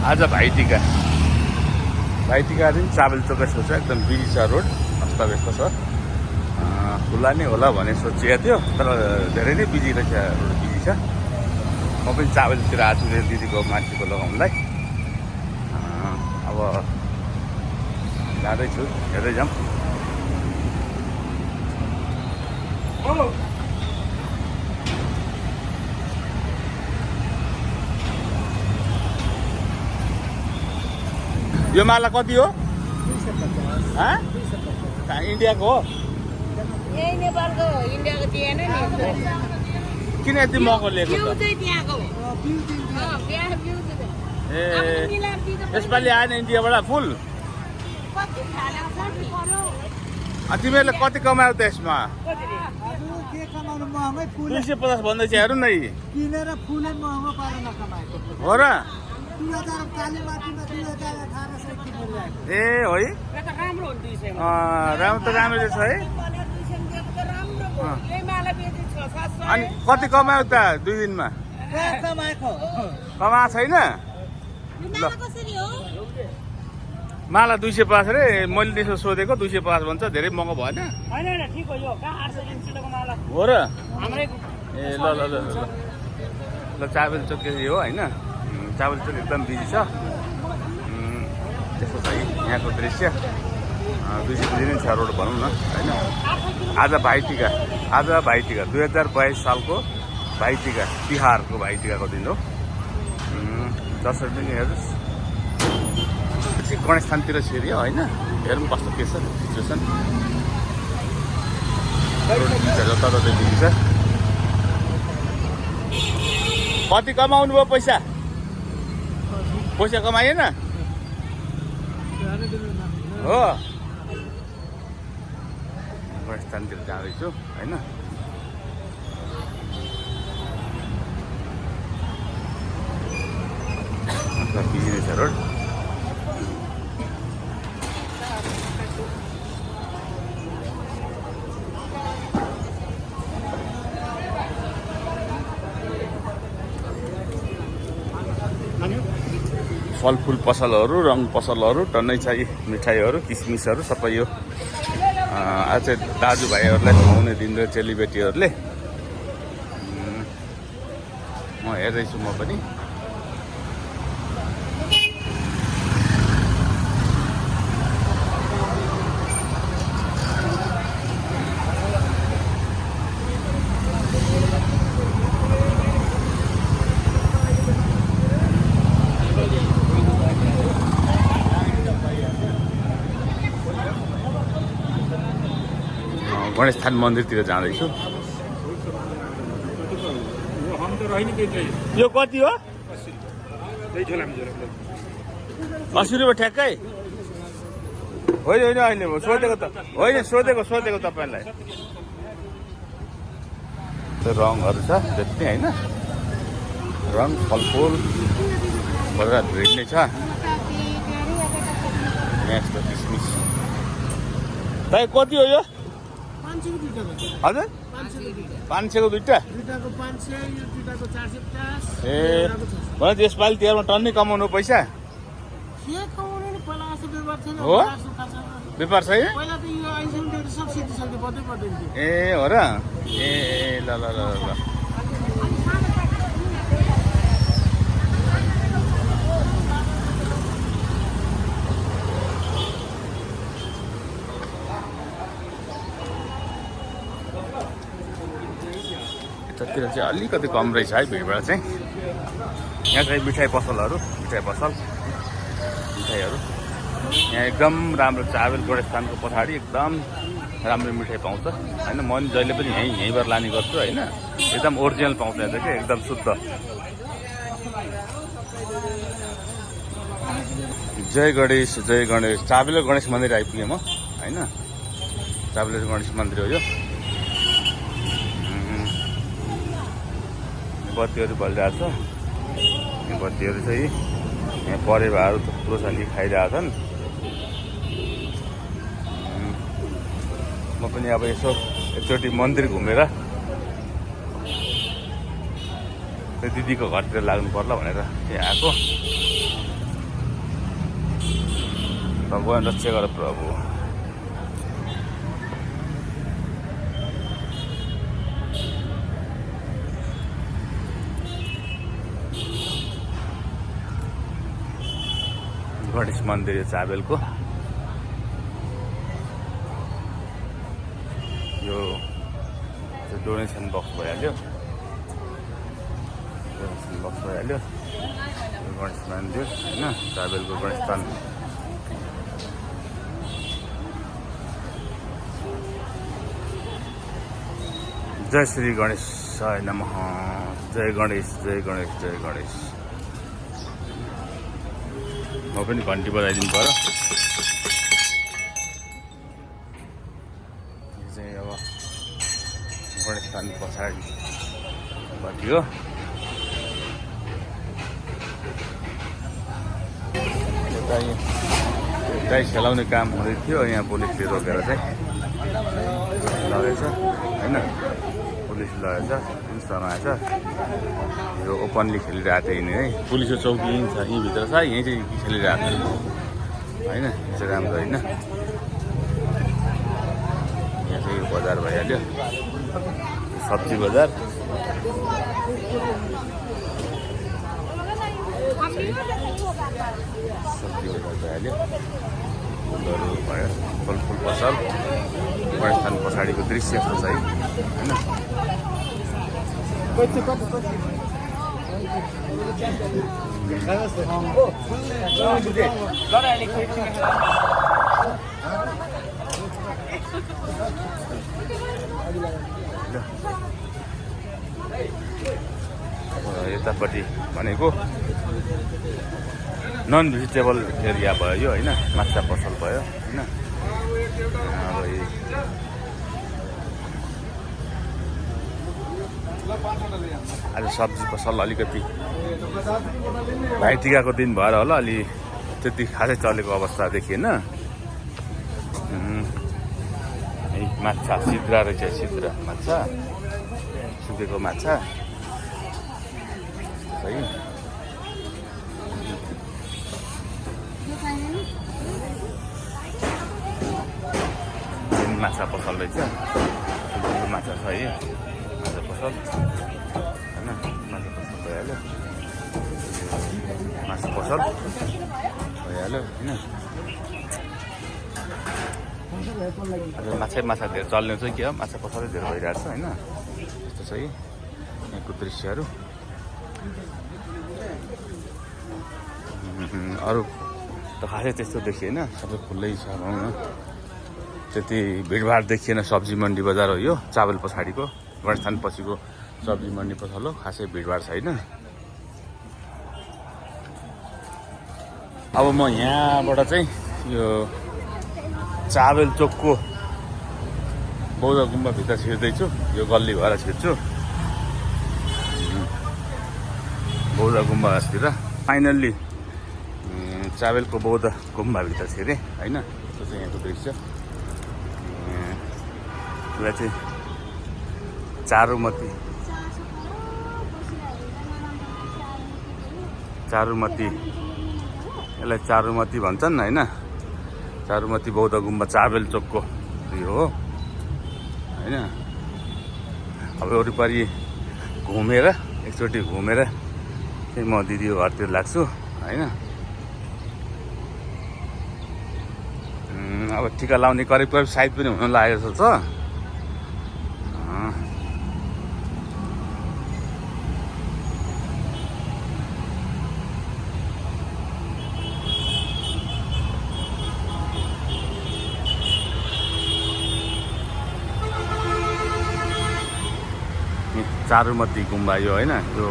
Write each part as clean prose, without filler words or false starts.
आज भाइटिका दिन चाबेल चोक यसो छ एकदम बिजी छ रोड अस्तव्यस्त छ खुल्ला नै होला भने सोचिएको थियो तर धेरै नै बिजी रहेछ रोड बिजी छ म पनि चाबेलतिर आएको छु दिदीको मान्छेको लगाउनलाई अब जाँदैछु हेर्दै जाऊँ यो माला कति हो इन्डियाको हो नेपालको इन्डियाको दिएन नि किन यति महँगो लिएको ए यसपालि आएन इन्डियाबाट फुल तिमीहरूले कति कमायो त यसमा 250 भन्दैछ हेर्नु न किनेर फुलै महँगो पारेर नकमाएको हो र 2000 काली माटीमा 2018 किनेर ए है राम्रो त राम्रो छ है अनि कति कमायो त 2 दिनमा कमा छैन माला 250 रे मैले त्यसो सोधेको 250 भन्छ धेरै महँगो भएन हो र ए ल ल ल ल चाबेल चोक यो होइन चाबेल चोक एकदम बिजी छ त्यस्तो छ यहाँको दृश्य बिजी नै छ रोड भनौँ न होइन आज भाइटिका 2022 सालको भाइटिका तिहारको भाइटिकाको दिन हो जसरी हेर्नुहोस् गणेश थानतिर छिर्यो होइन हेरौँ कस्तो के छ सिचुएसन जताततै बिजी छ कति कमाउनु भयो पैसा कमाएन हो गणेश थानतिर जाँदैछु होइन बिजी नै छ रोड फलफुल पसलहरू रङ पसलहरू टन्नै छ मिठाईहरू किसमिसहरू सबै यो आज चाहिँ दाजुभाइहरूलाई खुवाउने दिन र चेलीबेटीहरूले म हेर्दैछु म पनि गणेश थान मन्दिरतिर जाँदैछु यो कति हो 80 रुपियाँ ठ्याक्कै होइन अहिले सोधेको त होइन सोधेको तपाईँलाई रङहरू छ जति होइन रङ फलफुल बजार भिड नै छ यस्तो किसमिस दाइ कति हो यो हजुर 500 को दुईटा ए भने यसपालि तिहारमा टन्नै कमाउनु पैसा हो व्यापार छैन ए हो र ए ल ल ल ल यतातिर चाहिँ अलिकति कम रहेछ है भिडबाट चाहिँ यहाँ चाहिँ मिठाईहरू यहाँ एकदम राम्रो चाबेल गणेश थानको पछाडि एकदम राम्रो मिठाई पाउँछ होइन म पनि जहिले पनि यहीँबाट लाने गर्छु होइन एकदम ओरिजिनल पाउँछ यहाँ चाहिँ एकदम शुद्ध जय गणेश चाबेल गणेश मन्दिर आइपुगेँ म होइन चाबेल गणेश मन्दिर हो यो बत्तीहरू बलिरहेको छ यहाँ बत्तीहरू चाहिँ यहाँ परेवाहरू थुप्रो छ नि खाइरहेको छन् म पनि अब यसो एकचोटि मन्दिर घुमेर त्यो दिदीको घरतिर लाग्नु पर्ला भनेर यहाँ आएको भगवान रक्षा गर प्रभु। गणेश मन्दिर चाबेलको यो डोनेसन बक्स भइहाल्यो, गणेश मन्दिर होइन, चाबेलको गणेश स्थान। जय श्री गणेशाय नमः। जय गणेश, जय गणेश, जय गणेश। म पनि घन्टी बजाइदिनु पर्यो। यो चाहिँ अब गणेश स्थान पछाडिपट्टि हो। गाई खेलाउने काम हुँदै थियो, यहाँ पुलिसले रोकेर चाहिँ लगेछ होइन, पुलिसले लगेछ, पुलिस तनाएछ। यो ओपनली खेलिरहेको थियो यिनी है, पुलिसको चौकी यहीँ छ, यहीँ भित्र छ, यहीँ चाहिँ खेलिरहेको थियो होइन। यो चाहिँ राम्रो होइन। यहाँ चाहिँ यो बजार भइहाल्यो, सब्जी बजार। सब्जी बजार भइहाल्यो, फुलहरू भयो, फलफुल पसल। गणेश स्थान पछाडिको दृश्य छ है होइन। यतापट्टि भनेको नन भेजिटेबल एरिया भयो यो होइन, माछा पसल भयो होइन। अब आज सब्जी पसल अलिकति भाइटिकाको दिन भएर होला अलि त्यति खासै चलेको अवस्था देखिएन। माछा सिद्रा रहेछ, सिद्रा माछा, सुकेको माछा है। माछा पसल रहेछ, माछा छ है, माछा पसल होइन, माछा पसल भइहाल्यो, माछा पसल भइहाल्यो होइन। माछा धेरै चल्ने चाहिँ के हो, माछा पसलै धेरै भइरहेको छ होइन। यस्तो छ है यहाँको दृश्यहरू। अरू त खासै त्यस्तो देखिएन, सबै खुल्लै छ भनौँ न, त्यति भिडभाड देखिएन। सब्जी मन्डी बजार हो यो, चावल पछाडिको गणेश स्थान पछिको सब्जी मन्डी पसल हो, खासै भिडभाड छैन। अब म यहाँबाट चाहिँ यो चाबेल चोकको बौद्ध गुम्बाभित्र छिर्दैछु, यो गल्ली भएर छिर्छु बौद्ध गुम्बातिर। फाइनल्ली चाबेलको बौद्ध गुम्बाभित्र छिरेँ होइन। त्यो चाहिँ यहाँको दृश्य। यसलाई चाहिँ चारुमती यसलाई चारुमती भन्छन् होइन। चारुमती बौद्ध गुम्बा चाबेल चोकको यो हो होइन। अब वरिपरि घुमेर एकचोटि घुमेर चाहिँ म दिदीको घरतिर लाग्छु होइन। अब टिका लाउने करिब साइज पनि हुन लागेको छ। चारुमती गुम्बा यो होइन, यो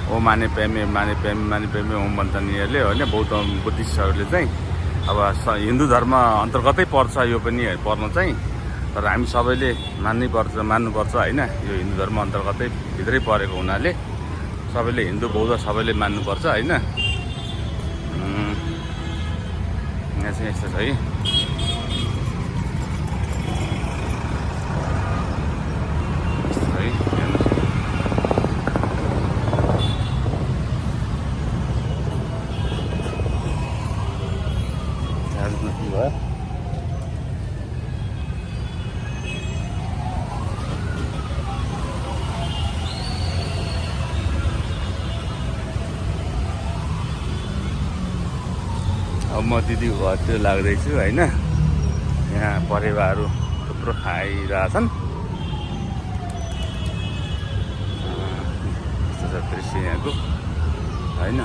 ओ माने पेमे ओम भन्छन् यिनीहरूले होइन, बौद्ध बुद्धिस्टहरूले चाहिँ। अब हिन्दू धर्म अन्तर्गतै पर्छ यो पनि पर्न चाहिँ, तर हामी सबैले मान्नुपर्छ होइन। यो हिन्दू धर्म अन्तर्गतै भित्रै परेको हुनाले सबैले हिन्दू बौद्ध सबैले मान्नुपर्छ होइन। यहाँ चाहिँ यस्तो छ है। भयो। अब म दिदीको घरतिर लाग्दैछु होइन। यहाँ परेवाहरू थुप्रो खाइरहेछन्। यस्तो छ दृश्य यहाँको होइन।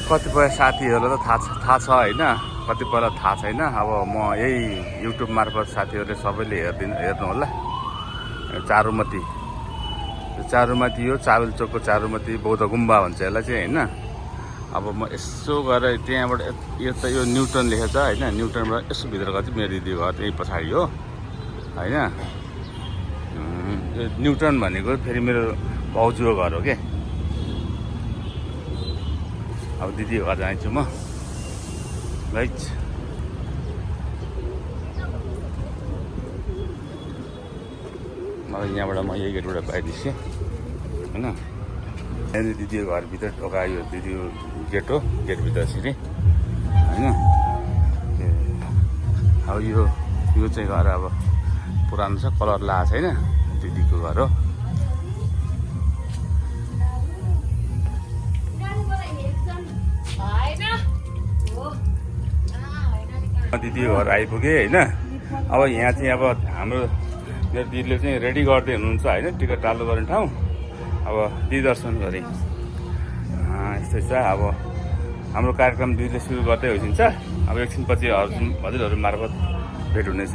कतिपय साथीहरूलाई त थाहा छ होइन, कतिपयलाई थाहा छैन। अब म यही युट्युब मार्फत साथीहरूले सबैले हेर्नु होला। चारुमती, चारुमती हो चावलचोकको चारुमती, बौद्ध गुम्बा भन्छ यसलाई चाहिँ होइन। अब म यसो गरेर त्यहाँबाट यो न्युटन लेखेको छ होइन, न्युटनबाट यसो भित्र गएको मेरो दिदीको घर त्यही पछाडि हो होइन। यो न्युटन भनेको फेरि मेरो भाउजूको घर हो क्या। अब दिदीको घर जान्छु म राइट। अब यहाँबाट म यही गेटबाट बाहिर निस्केँ होइन। यहाँनिर दिदीको घरभित्र ढोका, यो दिदीको गेट हो, गेटभित्र छिरेँ होइन। अब यो चाहिँ घर अब पुरानो छ, कलर लगाएको छैन, दिदीको घर हो। दिदीको घर आइपुगेँ होइन। अब यहाँ चाहिँ अब हाम्रो मेरो दिदीले चाहिँ रेडी गर्दै हुनुहुन्छ होइन, टिकट चालु गर्ने ठाउँ। अब दिदी दर्शन गरेँ यस्तै छ। अब हाम्रो कार्यक्रम दिदीले सुरु गर्दै होइन्छ। अब एकछिनपछि हजुरहरू मार्फत भेट हुनेछ।